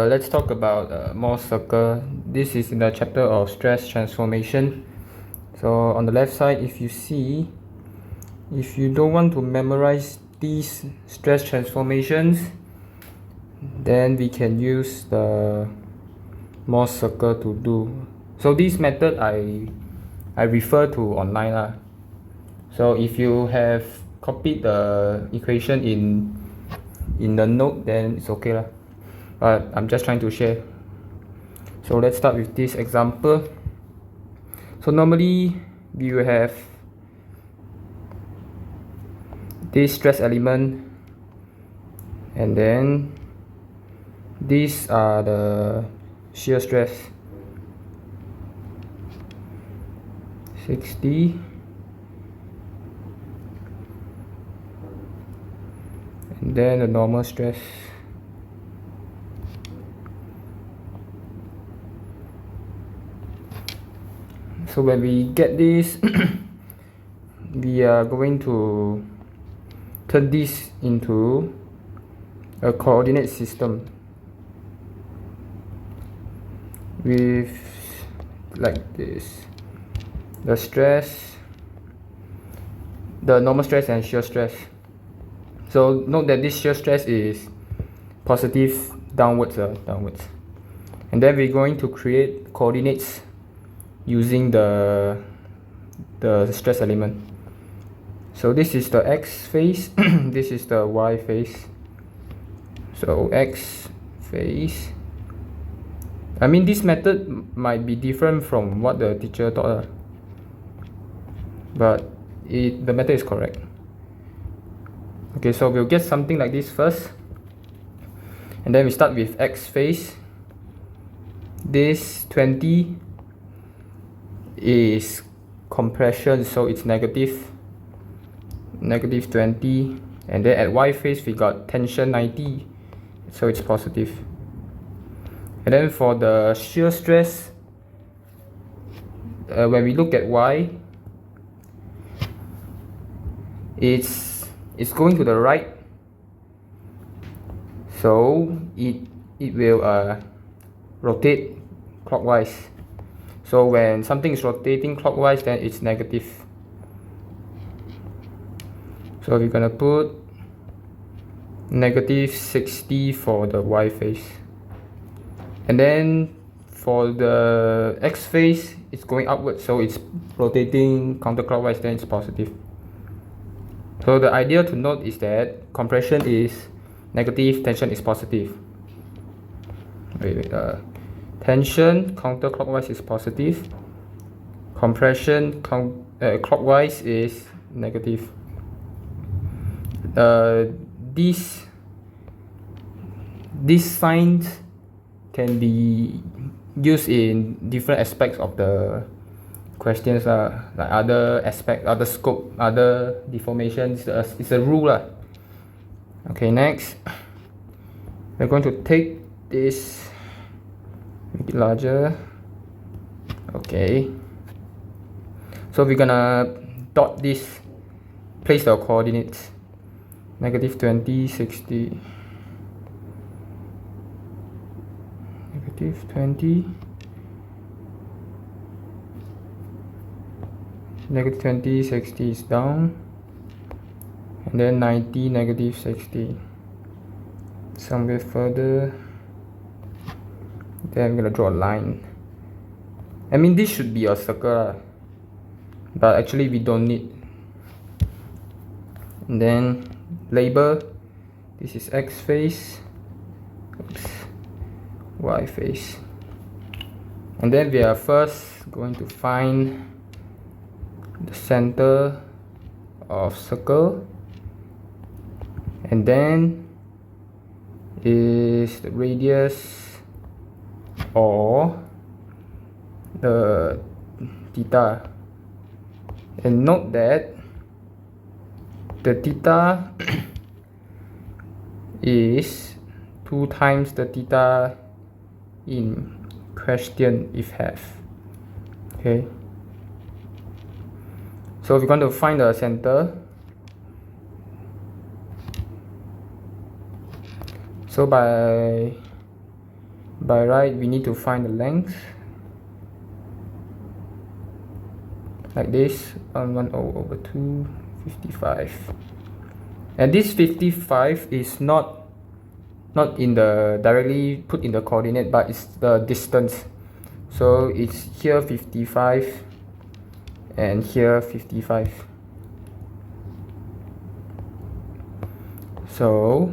let's talk about Mohr circle. This is in the chapter of stress transformation. So on the left side, if you see, if you don't want to memorize these stress transformations, then we can use the Mohr circle to do. So this method I refer to online. So if you have copied the equation in the note, then it's okay. But I'm just trying to share. So let's start with this example. So normally we will have this stress element, and then these are the shear stress 60, and then the normal stress. So when we get this, we are going to turn this into a coordinate system with like this: the stress, the normal stress, and shear stress. So note that this shear stress is positive downwards, and then we're going to create coordinates using the stress element. So this is the x phase, this is the y phase. So x phase, I mean, this method might be different from what the teacher taught, but the method is correct. Okay, so we'll get something like this first, and then we start with x phase. This 20 is compression, so it's negative 20, and then at y phase we got tension 90, so it's positive. And then for the shear stress, when we look at y, it's going to the right, so it will rotate clockwise. So when something is rotating clockwise, then it's negative. So we're gonna put negative 60 for the y phase, and then for the x phase, it's going upwards, so it's rotating counterclockwise, then it's positive. So the idea to note is that compression is negative, tension is positive. Tension counterclockwise is positive, compression clockwise is negative. These signs can be used in different aspects of the questions, like other aspect, other scope, other deformations. It's a rule. Okay, next we're going to take this, make it larger. Okay, so we're gonna dot this, place the coordinates: negative 20, 60, negative 20, negative 20, 60 is down, and then 90, negative 60, somewhere further. Then I'm gonna draw a line. I mean, this should be a circle, but actually we don't need. And then label, this is x phase, y phase, and then we are first going to find the center of circle, and then is the radius or the theta. And note that the theta is 2 times the theta in question if have. Okay, so we're going to find the center. So by by right we need to find the length like this, 110/2, 55. And this 55 is not in the directly put in the coordinate, but it's the distance. So it's here 55 and here 55. So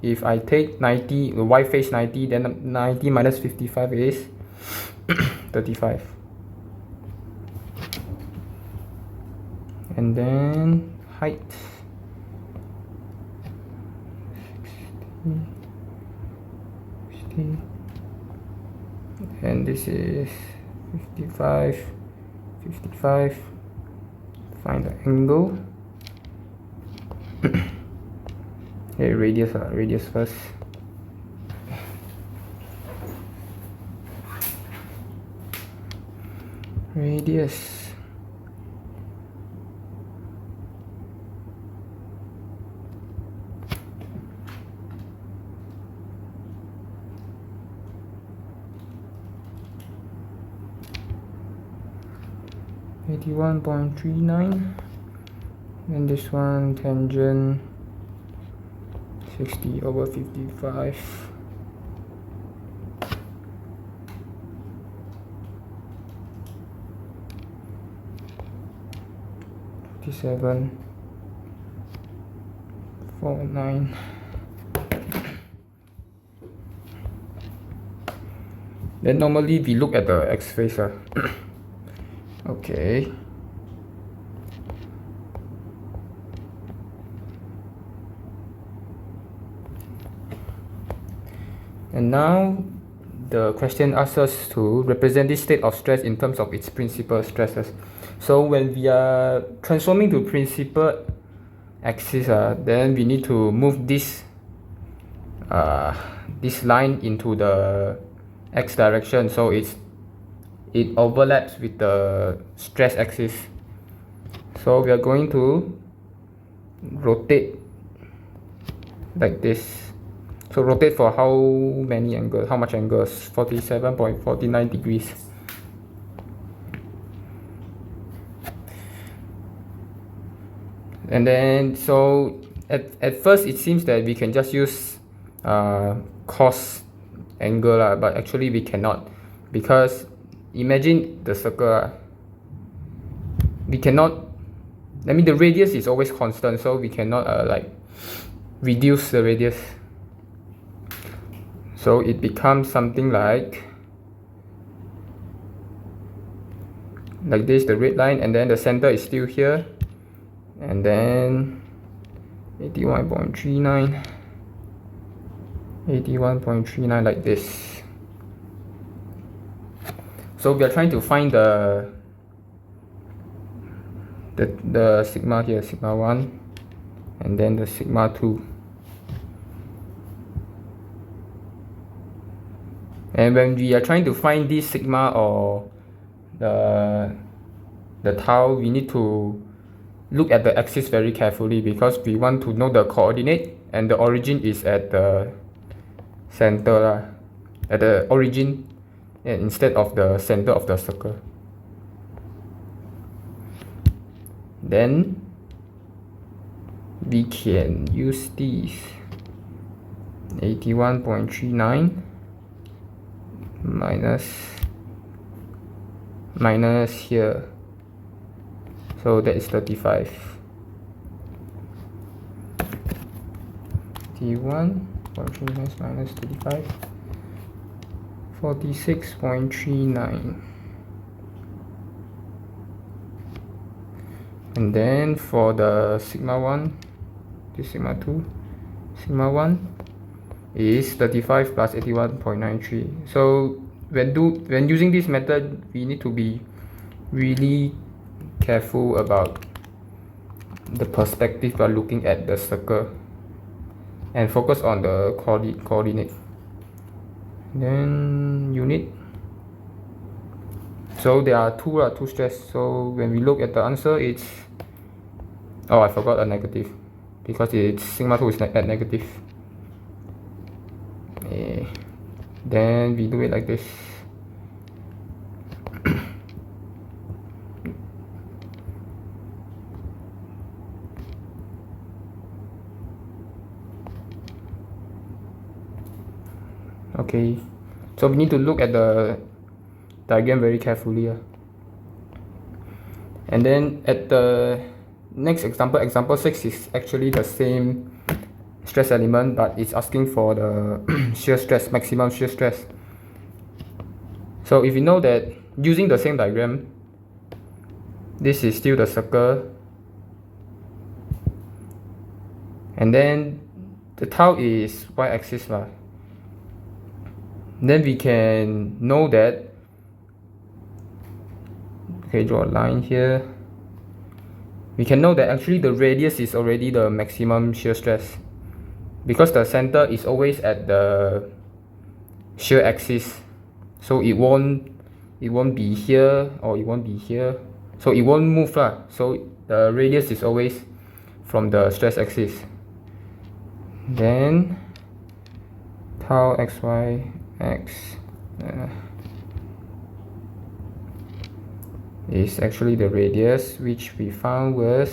if I take 90, the y face 90, then 90 minus 55 is 35. And then height 60, and this is 55, 55. Find the angle. Okay, radius first. Radius 81.39, and this one tangent 60/55. 47.49. Then normally we look at the x face. Okay. And now the question asks us to represent this state of stress in terms of its principal stresses. So when we are transforming to principal axis, then we need to move this line into the x direction, so it overlaps with the stress axis. So we are going to rotate like this. So rotate for how many angles? How much angles? 47.49 degrees. And then so at first it seems that we can just use cos angle, but actually we cannot, because imagine the circle. We cannot, I mean the radius is always constant, so we cannot like reduce the radius. So it becomes something like this, the red line, and then the center is still here, and then 81.39 like this. So we are trying to find the sigma here, sigma 1, and then the sigma 2. And when we are trying to find this sigma or the tau, we need to look at the axis very carefully, because we want to know the coordinate, and the origin is at the center, at the origin, and instead of the center of the circle. Then we can use these 81.39 minus here, so that is 35. 81.39 minus 35, 46.39. And then for the sigma 1, this sigma 2, sigma 1 is 35 plus 81.93. So when using this method, we need to be really careful about the perspective by looking at the circle, and focus on the coordinate. Then unit. So there are two stress. So when we look at the answer, it's, oh, I forgot a negative, because it's sigma 2 is at negative. Then we do it like this. Okay, so we need to look at the diagram very carefully. And then at the next example, example 6 is actually the same stress element, but it's asking for the shear stress, maximum shear stress. So if you know that using the same diagram, this is still the circle, and then the tau is y-axis lah. Then we can know that, okay, draw a line here. We can know that actually the radius is already the maximum shear stress, because the center is always at the shear axis, so it won't be here or it won't be here, so it won't move lah. So the radius is always from the stress axis. Then tau xy x is actually the radius, which we found was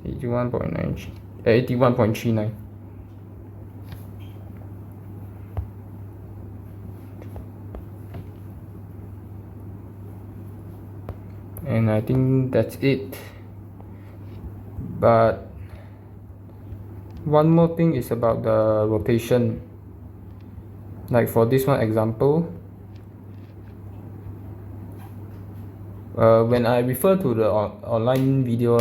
81.39. And I think that's it. But one more thing is about the rotation. Like for this one example, when I refer to the online video,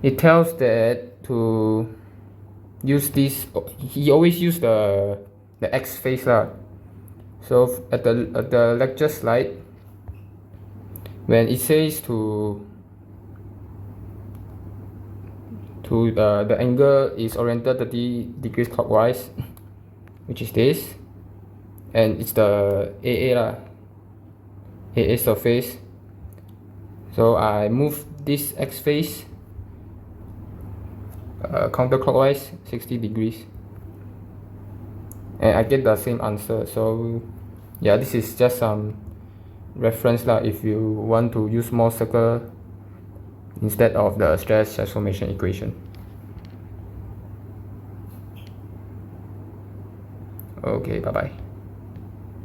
it tells that to use this, he always use the X phase lah. So at the lecture slide, when it says to the angle is oriented 30 degrees clockwise, which is this, and it's the AA lah, AA surface. So I move this X phase counterclockwise 60 degrees, and I get the same answer. So yeah, this is just some reference lah if you want to use Mohr circle instead of the stress transformation equation. Okay, bye bye.